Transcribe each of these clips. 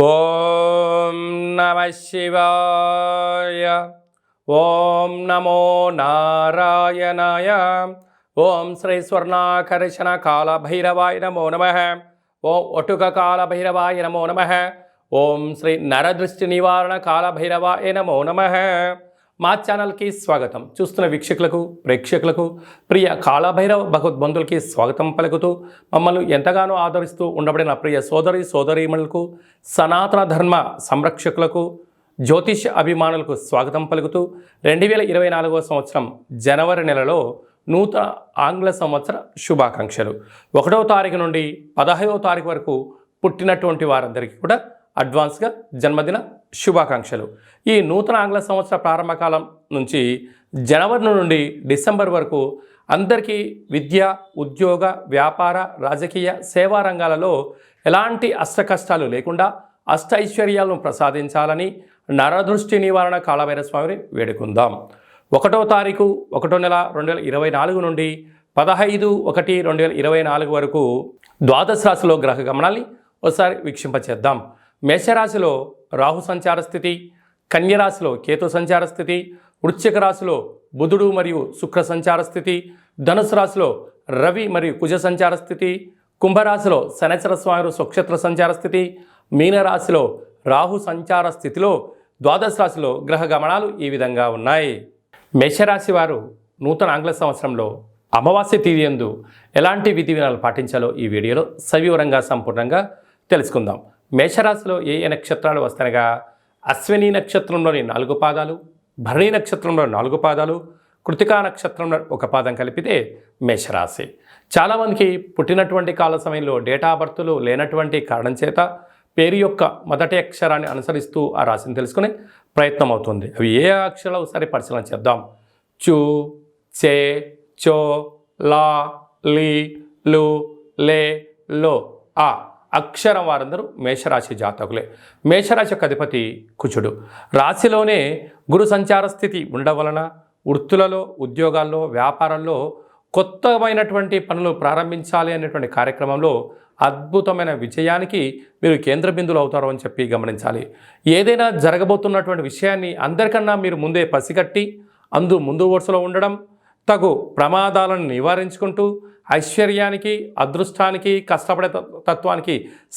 ఓం నమ శివాయ. ఓం నమో నారాయణాయ. ఓం శ్రీ స్వర్ణాకర్షణ కాల భైరవాయ నమో నమ. ఓం ఒటుక కాల భైరవాయ నమో నమ. ఓం శ్రీ నరదృష్టి నివారణ కాల భైరవాయ నమో నమ. మా ఛానల్కి స్వాగతం. చూస్తున్న వీక్షకులకు ప్రేక్షకులకు ప్రియ కాళభైరవ భగవద్బంధులకి స్వాగతం పలుకుతూ మమ్మల్ని ఎంతగానో ఆదరిస్తూ ఉండబడిన ప్రియ సోదరీమణులకు సనాతన ధర్మ సంరక్షకులకు జ్యోతిష అభిమానులకు స్వాగతం పలుకుతూ 2024వ సంవత్సరం జనవరి నెలలో నూతన ఆంగ్ల సంవత్సర శుభాకాంక్షలు. 1వ తారీఖు నుండి 15వ తారీఖు వరకు పుట్టినటువంటి వారందరికీ కూడా అడ్వాన్స్గా జన్మదిన శుభాకాంక్షలు. ఈ నూతన ఆంగ్ల సంవత్సర ప్రారంభకాలం నుంచి జనవరి నుండి డిసెంబర్ వరకు అందరికీ విద్య, ఉద్యోగ, వ్యాపార, రాజకీయ, సేవా రంగాలలో ఎలాంటి అష్టకష్టాలు లేకుండా అష్టైశ్వర్యాలను ప్రసాదించాలని నరదృష్టి నివారణ కాళభైరవ స్వామిని వేడుకుందాం. 1వ తారీఖు 1వ నెల 2024 నుండి 15/1/2024 వరకు ద్వాదశ రాశిలో గ్రహ గమనాల్ని ఒకసారి వీక్షింపచేద్దాం. మేషరాశిలో రాహు సంచార స్థితి, కన్యరాశిలో కేతు సంచార స్థితి, వృశ్చిక రాశిలో బుధుడు మరియు శుక్ర సంచార స్థితి, ధనుసు రాశిలో రవి మరియు కుజ సంచార స్థితి, కుంభరాశిలో శనైశ్వర స్వామి స్వక్షేత్ర సంచార స్థితి, మీనరాశిలో రాహు సంచార స్థితిలో ద్వాదశ రాశిలో గ్రహ గమనాలు ఈ విధంగా ఉన్నాయి. మేషరాశి వారు నూతన ఆంగ్ల సంవత్సరంలో అమావాస్య తిథి యందు ఎలాంటి విధి విధానాలు పాటించాలో ఈ వీడియోలో సవివరంగా సంపూర్ణంగా తెలుసుకుందాం. మేషరాశిలో ఏ నక్షత్రాలు వస్తాయనగా అశ్విని నక్షత్రంలోని 4 పాదాలు, భరణి నక్షత్రంలో 4 పాదాలు, కృతికా నక్షత్రంలో 1 పాదం కలిపితే మేషరాశి. చాలామందికి పుట్టినటువంటి కాల సమయంలో డేటా బర్త్లు లేనటువంటి కారణం చేత పేరు యొక్క మొదటి అక్షరాన్ని అనుసరిస్తూ ఆ రాశిని తెలుసుకునే ప్రయత్నం అవుతుంది. అవి ఏ అక్షరాలు ఒకసారి పరిశీలన చేద్దాం. చు, చే, చో, లా, లి, లు, లే, లో, ఆ అక్షరం వారందరూ మేషరాశి జాతకులే. మేషరాశి యొక్క అధిపతి కుజుడు. రాశిలోనే గురు సంచార స్థితి ఉండడం వలన వృత్తులలో, ఉద్యోగాల్లో, వ్యాపారాల్లో కొత్తమైనటువంటి పనులు ప్రారంభించాలి అనేటువంటి కార్యక్రమంలో అద్భుతమైన విజయానికి మీరు కేంద్ర బిందువులు అవుతారు అని చెప్పి గమనించాలి. ఏదైనా జరగబోతున్నటువంటి విషయాన్ని అందరికన్నా మీరు ముందే పసిగట్టి ముందు వరుసలో ఉండడం, తగు ప్రమాదాలను నివారించుకుంటూ ఐశ్వర్యానికి, అదృష్టానికి, కష్టపడే తత్వానికి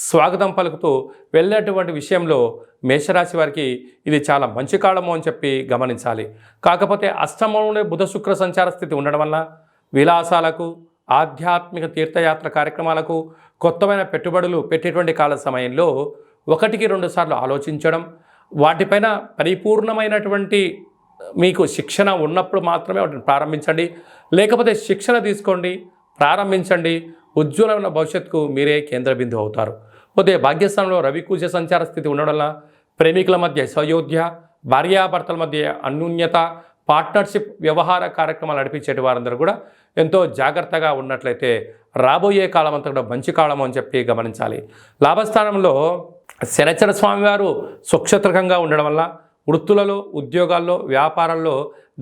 స్వాగతం పలుకుతూ వెళ్ళేటువంటి విషయంలో మేషరాశి వారికి ఇది చాలా మంచి కాలము అని చెప్పి గమనించాలి. కాకపోతే అష్టమంలోనే బుధ శుక్ర సంచార స్థితి ఉండడం వల్ల విలాసాలకు, ఆధ్యాత్మిక తీర్థయాత్ర కార్యక్రమాలకు, కొత్తమైన పెట్టుబడులు పెట్టేటువంటి కాల సమయంలో 1కి 2 సార్లు ఆలోచించడం, వాటిపైన పరిపూర్ణమైనటువంటి మీకు శిక్షణ ఉన్నప్పుడు మాత్రమే వాటిని ప్రారంభించండి. లేకపోతే శిక్షణ తీసుకోండి, ప్రారంభించండి. ఉజ్వలమైన భవిష్యత్తుకు మీరే కేంద్ర బిందువు అవుతారు. పోతే భాగ్యస్థానంలో రవి కుజ సంచార స్థితి ఉండడం వల్ల ప్రేమికుల మధ్య సయోధ్య, భార్యాభర్తల మధ్య అన్యోన్యత, పార్ట్నర్షిప్ వ్యవహార కార్యక్రమాలు నడిపించేటి వారందరూ కూడా ఎంతో జాగ్రత్తగా ఉన్నట్లయితే రాబోయే కాలం అంతా కూడా మంచి కాలం అని చెప్పి గమనించాలి. లాభస్థానంలో శనైశ్వర స్వామి వారు స్వక్షేత్రకంగా ఉండడం వల్ల వృత్తులలో, ఉద్యోగాల్లో, వ్యాపారాల్లో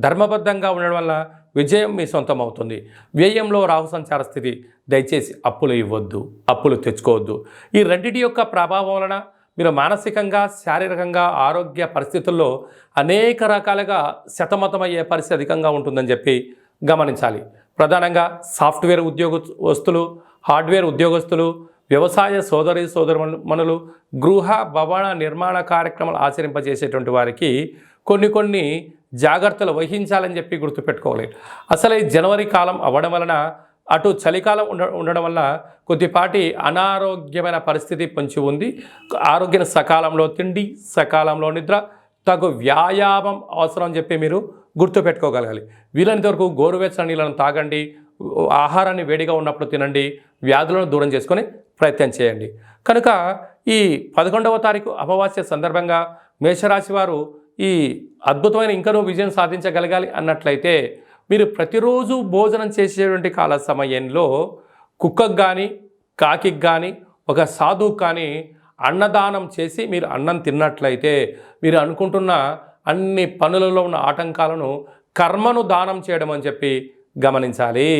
ధర్మబద్ధంగా ఉండడం వల్ల విజయం మీ సొంతం అవుతుంది. వ్యయంలో రాహు సంచార స్థితి. దయచేసి అప్పులు ఇవ్వద్దు, అప్పులు తెచ్చుకోవద్దు. ఈ రెండింటి యొక్క ప్రభావం వలన మీరు మానసికంగా, శారీరకంగా, ఆరోగ్య పరిస్థితుల్లో అనేక రకాలుగా సతమతమయ్యే పరిస్థితి అధికంగా ఉంటుందని చెప్పి గమనించాలి. ప్రధానంగా సాఫ్ట్వేర్ ఉద్యోగస్తులు, హార్డ్వేర్ ఉద్యోగస్తులు, వ్యవసాయ సోదరుమణులు, గృహ భవన నిర్మాణ కార్యక్రమాలు ఆచరింపజేసేటువంటి వారికి కొన్ని జాగ్రత్తలు వహించాలని చెప్పి గుర్తుపెట్టుకోవాలి. అసలు ఈ జనవరి కాలం అవ్వడం వలన అటు చలికాలం ఉండడం వల్ల కొద్దిపాటి అనారోగ్యమైన పరిస్థితి పొంచి ఉంది. ఆరోగ్యం సకాలంలో తిండి, సకాలంలో నిద్ర, తగు వ్యాయామం అవసరం అని చెప్పి మీరు గుర్తుపెట్టుకోగలగాలి. వీలైనంత వరకు గోరువెచ్చని నీళ్ళను తాగండి, ఆహారాన్ని వేడిగా ఉన్నప్పుడు తినండి, వ్యాధులను దూరం చేసుకొని ప్రయత్నం చేయండి. కనుక ఈ 11వ తారీఖు అమావాస్య సందర్భంగా మేషరాశి వారు ఈ అద్భుతమైన ఇంకనూ విజయం సాధించగలగాలి అన్నట్లయితే మీరు ప్రతిరోజు భోజనం చేసేటువంటి కాల సమయంలో కుక్కకు కానీ, కాకి కానీ, ఒక సాధువు కానీ అన్నదానం చేసి మీరు అన్నం తిన్నట్లయితే మీరు అనుకుంటున్న అన్ని పనులలో ఉన్న ఆటంకాలను, కర్మను దానం చేయడం అని చెప్పి గమనించాలి.